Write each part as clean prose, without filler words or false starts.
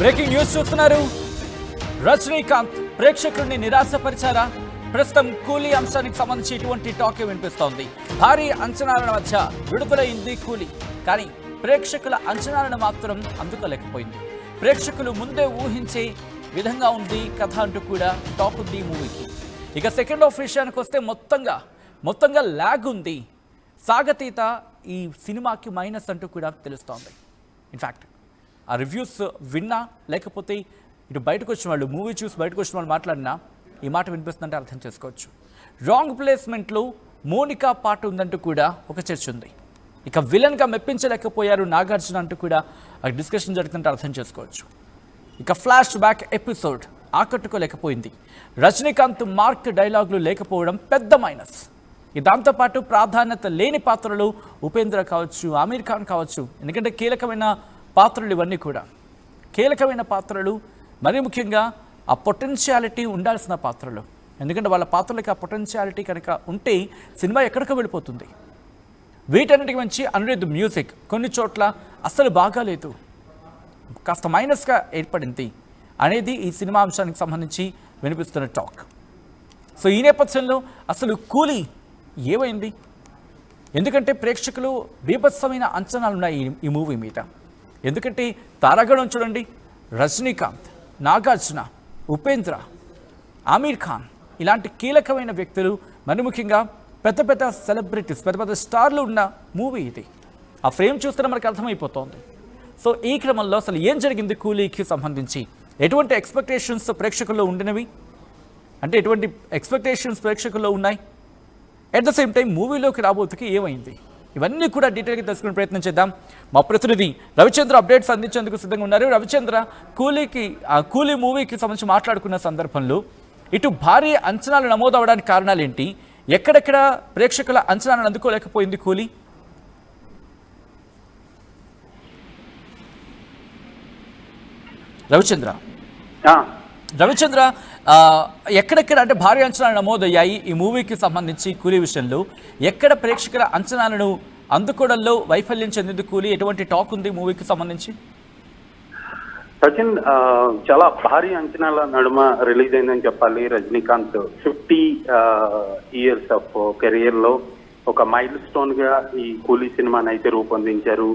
Breaking news చూస్తున్నారు. రజనీకాంత్ ప్రేక్షకుల్ని నిరాశపరిచారా? ప్రస్తుతం కూలీ అంశానికి సంబంధించి ఇటువంటి టాకే వినిపిస్తోంది. భారీ అంచనాల మధ్య విడుదలైంది కూలీ, కానీ ప్రేక్షకుల అంచనాలను మాత్రం అందుకోలేకపోయింది. ప్రేక్షకులు ముందే ఊహించే విధంగా ఉంది కథ అంటూ కూడా టాక్ ఉంది మూవీకి. ఇక సెకండ్ హాఫ్ విషయానికి వస్తే మొత్తంగా ల్యాగ్ ఉంది. సాగతీత ఈ సినిమాకి మైనస్ అంటూ కూడా తెలుస్తోంది. ఇన్ఫ్యాక్ట్ ఆ రివ్యూస్ విన్నా లేకపోతే ఇటు బయటకు వచ్చిన వాళ్ళు, మూవీ చూసి బయటకు వచ్చిన వాళ్ళు మాట్లాడినా ఈ మాట వినిపిస్తుందంటే అర్థం చేసుకోవచ్చు. రాంగ్ ప్లేస్మెంట్లో మోనికా పాట ఉందంటూ కూడా ఒక చర్చ ఉంది. ఇక విలన్గా మెప్పించలేకపోయారు నాగార్జున అంటూ కూడా డిస్కషన్ జరుగుతుంటే అర్థం చేసుకోవచ్చు. ఇక ఫ్లాష్ బ్యాక్ ఎపిసోడ్ ఆకట్టుకోలేకపోయింది. రజనీకాంత్ మార్క్ డైలాగులు లేకపోవడం పెద్ద మైనస్. దాంతోపాటు ప్రాధాన్యత లేని పాత్రలు ఉపేంద్ర కావచ్చు, ఆమీర్ ఖాన్ కావచ్చు, ఎందుకంటే కీలకమైన పాత్రలు ఇవన్నీ కూడా కీలకమైన పాత్రలు. మరీ ముఖ్యంగా ఆ పొటెన్షియాలిటీ ఉండాల్సిన పాత్రలు, ఎందుకంటే వాళ్ళ పాత్రలకి ఆ పొటెన్షియాలిటీ కనుక ఉంటే సినిమా ఎక్కడికో వెళ్ళిపోతుంది. వీటన్నిటికి మంచి అనిరుద్ధ్ మ్యూజిక్ కొన్ని చోట్ల అస్సలు బాగాలేదు, కాస్త మైనస్గా ఏర్పడింది అనేది ఈ సినిమా అంశానికి సంబంధించి వినిపిస్తున్న టాక్. సో ఈ నేపథ్యంలో అసలు కూలీ ఏమైంది? ఎందుకంటే ప్రేక్షకులు బీభత్సమైన అంచనాలు ఉన్నాయి ఈ మూవీ మీద. ఎందుకంటే తారాగణం చూడండి, రజనీకాంత్, నాగార్జున, ఉపేంద్ర, ఆమీర్ ఖాన్ ఇలాంటి కీలకమైన వ్యక్తులు, మరి ముఖ్యంగా పెద్ద పెద్ద సెలబ్రిటీస్, పెద్ద పెద్ద స్టార్లు ఉన్న మూవీ ఇది. ఆ ఫ్రేమ్ చూస్తే మనకు అర్థమైపోతుంది. సో ఈ క్రమంలో అసలు ఏం జరిగింది కూలీకి సంబంధించి, ఎటువంటి ఎక్స్పెక్టేషన్స్ ప్రేక్షకుల్లో ఉండినవి, అంటే ఎటువంటి ఎక్స్పెక్టేషన్స్ ప్రేక్షకుల్లో ఉన్నాయి, అట్ ద సేమ్ టైం మూవీలోకి రాబోతుకి ఏమైంది, ఇవన్నీ కూడా డీటెయిల్గా తెలుసుకునే ప్రయత్నం చేద్దాం. మా ప్రతినిధి రవిచంద్ర అప్డేట్స్ అందించేందుకు సిద్ధంగా ఉన్నారు. రవిచంద్ర, కూలీ మూవీకి సంబంధించి మాట్లాడుకున్న సందర్భంలో ఇటు భారీ అంచనాలు నమోదవడానికి కారణాలు ఏంటి, ఎక్కడెక్కడ ప్రేక్షకుల అంచనాలను అందుకోలేకపోయింది కూలీ? రవిచంద్ర ఎక్కడెక్కడ అంటే భారీ అంచనాలు నమోదయ్యాయి ఈ మూవీకి సంబంధించి కూలీ విషయంలో? ఎక్కడ ప్రేక్షకుల అంచనాలను అందుకోవడంలో వైఫల్యం చెందింది కూలీ? ఎటువంటి టాక్ ఉంది మూవీకి సంబంధించి? సచిన్, చాలా భారీ అంచనాల నడుమ రిలీజ్ అయిందని చెప్పాలి. రజనీకాంత్ 50 years ఆఫ్ కెరియర్ లో ఒక మైల్ స్టోన్ గా ఈ కూలీ సినిమాని అయితే రూపొందించారు.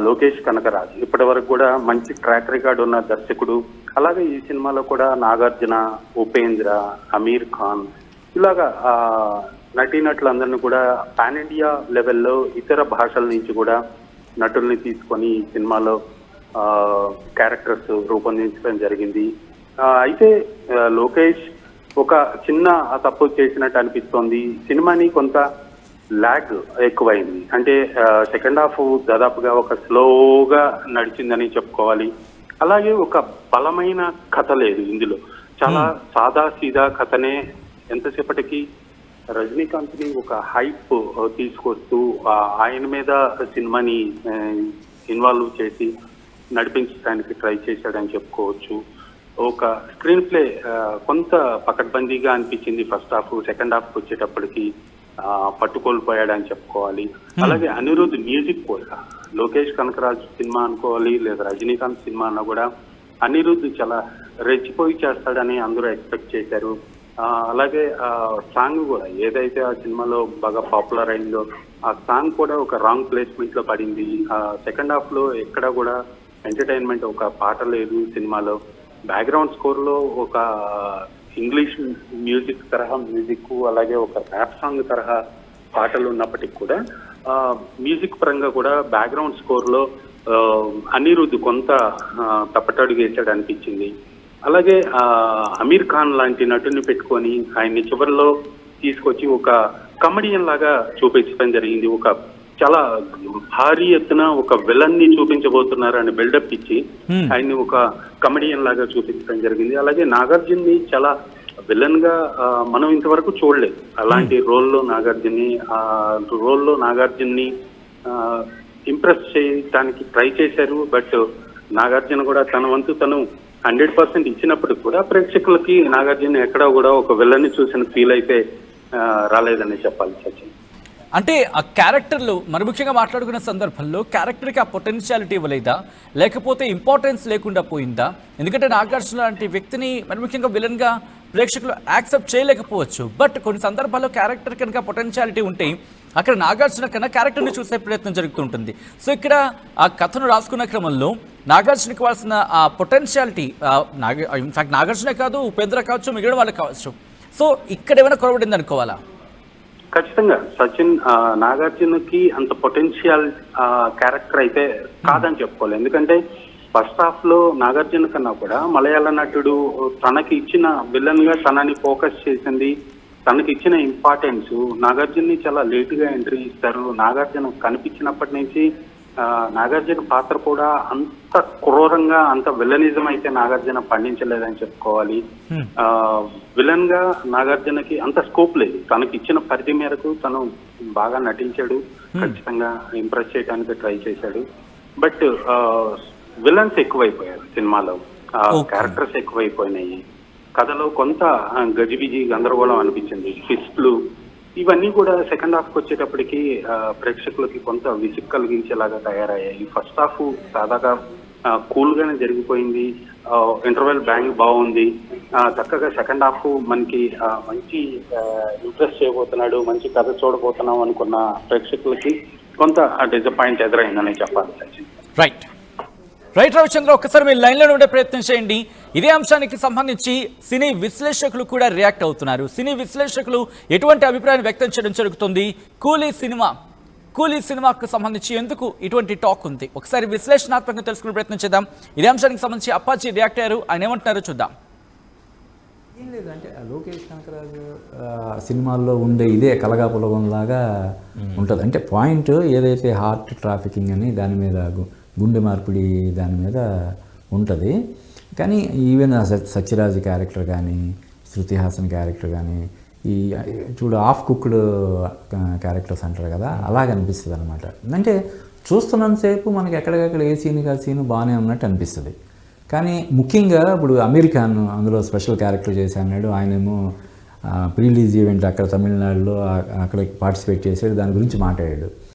లోకేష్ కనకరాజ్ ఇప్పటి వరకు కూడా మంచి ట్రాక్ రికార్డ్ ఉన్న దర్శకుడు. అలాగే ఈ సినిమాలో కూడా నాగార్జున, ఉపేంద్ర, ఆమీర్ ఖాన్ ఇలాగా నటీనటులందరినీ కూడా పాన్ ఇండియా లెవెల్లో ఇతర భాషల నుంచి కూడా నటుల్ని తీసుకొని ఈ సినిమాలో క్యారెక్టర్స్ రూపొందించడం జరిగింది. అయితే లోకేష్ ఒక చిన్న తప్పు చేసినట్టు అనిపిస్తోంది. సినిమాని కొంత ల్యాగ్ ఎక్కువైంది, అంటే సెకండ్ హాఫ్ దాదాపుగా ఒక స్లోగా నడిచిందని చెప్పుకోవాలి. అలాగే ఒక బలమైన కథ లేదు ఇందులో, చాలా సాదా సీదా కథనే. ఎంతసేపటికి రజనీకాంత్ ని ఒక హైప్ తీసుకొస్తూ ఆయన మీద సినిమాని ఇన్వాల్వ్ చేసి నడిపించడానికి ట్రై చేశాడని చెప్పుకోవచ్చు. ఒక స్క్రీన్ ప్లే కొంత పకడ్బందీగా అనిపించింది ఫస్ట్ హాఫ్. సెకండ్ హాఫ్ వచ్చేటప్పటికి పట్టుకోల్పోయాడని చెప్పుకోవాలి. అలాగే అనిరుద్ధ్ మ్యూజిక్ కూడా, లోకేష్ కనకరాజ్ సినిమా అనుకోవాలి లేదా రజనీకాంత్ సినిమా అన్నా కూడా అనిరుద్ధ్ చాలా రెచ్చిపోయి చేస్తాడని అందరూ ఎక్స్పెక్ట్ చేశారు. అలాగే సాంగ్ కూడా ఏదైతే ఆ సినిమాలో బాగా పాపులర్ అయిందో ఆ సాంగ్ కూడా ఒక రాంగ్ ప్లేస్మెంట్ లో పడింది. సెకండ్ హాఫ్ లో ఎక్కడ కూడా ఎంటర్టైన్మెంట్ ఒక పాట లేదు సినిమాలో. బ్యాక్గ్రౌండ్ స్కోర్ లో ఒక ఇంగ్లీష్ మ్యూజిక్ తరహా మ్యూజిక్, అలాగే ఒక ర్యాప్ సాంగ్ తరహా పాటలు ఉన్నప్పటికీ కూడా మ్యూజిక్ పరంగా కూడా బ్యాక్గ్రౌండ్ స్కోర్ లో అనిరుద్ధ్ కొంత తప్పటడుగు వేసాడు అనిపించింది. అలాగే ఆమీర్ ఖాన్ లాంటి నటుని పెట్టుకొని ఆయన్ని చివరిలో తీసుకొచ్చి ఒక కమెడియన్ లాగా చూపించడం జరిగింది. ఒక చాలా భారీ ఎత్తున ఒక విలన్ ని చూపించబోతున్నారు అని బిల్డప్ ఇచ్చి ఆయన్ని ఒక కమెడియన్ లాగా చూపించడం జరిగింది. అలాగే నాగార్జున ని చాలా విలన్ గా మనం ఇంతవరకు చూడలేదు. అలాంటి రోల్లో నాగార్జున ని ఇంప్రెస్ చేయడానికి ట్రై చేశారు. బట్ నాగార్జున కూడా తన వంతు తను 100% ఇచ్చినప్పటికి కూడా ప్రేక్షకులకి నాగార్జున ఎక్కడా కూడా ఒక విలన్ ని చూసిన ఫీల్ అయితే రాలేదని చెప్పాలి సచిన్. అంటే ఆ క్యారెక్టర్లు మరి ముఖ్యంగా మాట్లాడుకునే సందర్భంలో క్యారెక్టర్కి ఆ పొటెన్షియాలిటీ ఇవ్వలేదా, లేకపోతే ఇంపార్టెన్స్ లేకుండా పోయిందా? ఎందుకంటే నాగార్జున లాంటి వ్యక్తిని మరి ముఖ్యంగా విలన్గా ప్రేక్షకులు యాక్సెప్ట్ చేయలేకపోవచ్చు. బట్ కొన్ని సందర్భాల్లో క్యారెక్టర్ కనుక పొటెన్షియాలిటీ ఉంటే అక్కడ నాగార్జున కన్నా క్యారెక్టర్ని చూసే ప్రయత్నం జరుగుతుంటుంది. సో ఇక్కడ ఆ కథను రాసుకున్న క్రమంలో నాగార్జునకి కావాల్సిన ఆ పొటెన్షియాలిటీ ఇన్ఫాక్ట్ నాగార్జునే కాదు, ఉపేంద్ర కావచ్చు, మిగిలిన వాళ్ళు కావచ్చు. సో ఇక్కడ ఏమైనా కొరబడింది అనుకోవాలా? ఖచ్చితంగా సచిన్, నాగార్జునకి అంత పొటెన్షియల్ క్యారెక్టర్ అయితే కాదని చెప్పుకోవాలి. ఎందుకంటే ఫస్ట్ హాఫ్ లో నాగార్జున కన్నా కూడా మలయాళ నటుడు తనకి ఇచ్చిన విలన్ గా తనని ఫోకస్ చేసింది, తనకి ఇచ్చిన ఇంపార్టెన్స్. నాగార్జున్ని చాలా లేట్ గా ఎంట్రీ ఇస్తారు. నాగార్జున కనిపించినప్పటి నుంచి నాగార్జున పాత్ర కూడా అంత క్రూరంగా, అంత విలనిజం అయితే నాగార్జున పండించలేదని చెప్పుకోవాలి. విలన్ గా నాగార్జునకి అంత స్కోప్ లేదు. తనకి ఇచ్చిన పరిధి మేరకు తను బాగా నటించాడు, ఖచ్చితంగా ఇంప్రెస్ చేయడానికి ట్రై చేశాడు. బట్ విలన్స్ ఎక్కువైపోయారు సినిమాలో, క్యారెక్టర్స్ ఎక్కువైపోయినాయి. కథలో కొంత గజిబిజి గందరగోళం అనిపించింది. ట్విస్ట్లు ఇవన్నీ కూడా సెకండ్ హాఫ్కి వచ్చేటప్పటికి ప్రేక్షకులకి కొంత విసుగు కలిగించేలాగా తయారయ్యాయి. ఫస్ట్ హాఫ్ సాదాగా కూల్ గానే జరిగిపోయింది. ఇంటర్వెల్ బ్యాంగ్ బాగుంది. చక్కగా సెకండ్ హాఫ్ మనకి మంచి ఇంట్రెస్ట్ చేయబోతున్నాడు, మంచి కథ చూడబోతున్నాం అనుకున్న ప్రేక్షకులకి కొంత డిసప్పాయింట్ ఎదురైందని చెప్పాలి. రైట్ రవిచంద్ర, ఒక్కసారి మీరు లైన్లో ఉండే ప్రయత్నం చేయండి. ఇదే అంశానికి సంబంధించి సినీ విశ్లేషకులు కూడా రియాక్ట్ అవుతున్నారు. సినీ విశ్లేషకులు ఎటువంటి అభిప్రాయాన్ని వ్యక్తం చేయడం జరుగుతుంది? కూలీ సినిమాకు సంబంధించి ఎందుకు ఇటువంటి టాక్ ఉంది? ఒకసారి విశ్లేషణాత్మకంగా తెలుసుకునే ప్రయత్నం చేద్దాం. ఇదే అంశానికి సంబంధించి అప్పాజీ రియాక్ట్ అయ్యారు. ఆయన ఏమంటున్నారో చూద్దాం. ఏం లేదంటే లోకేష్ కనకరాజు సినిమాల్లో ఉండే ఇదే కలగాపులగంలాగా ఉంటుంది. అంటే పాయింట్ ఏదైతే హార్ట్ ట్రాఫికింగ్ అని దాని మీద, గుండె మార్పిడి దాని మీద ఉంటుంది. కానీ ఈవెన్ సత్యరాజ్ క్యారెక్టర్ కానీ, శృతి హాసన్ క్యారెక్టర్ కానీ, ఈ చూడు ఆఫ్ కుక్డ్ క్యారెక్టర్స్ అంటారు కదా, అలాగ అనిపిస్తుంది అనమాట. అంటే చూస్తున్నంతసేపు మనకి ఎక్కడికక్కడ ఏ సీను బాగానే ఉన్నట్టు అనిపిస్తుంది. కానీ ముఖ్యంగా ఇప్పుడు అమీర్ ఖాన్ అందులో స్పెషల్ క్యారెక్టర్ చేసి అన్నాడు. ఆయనేమో ప్రీ రిలీజ్ ఈవెంట్ అక్కడ తమిళనాడులో అక్కడ పార్టిసిపేట్ చేశాడు, దాని గురించి మాట్లాడాడు.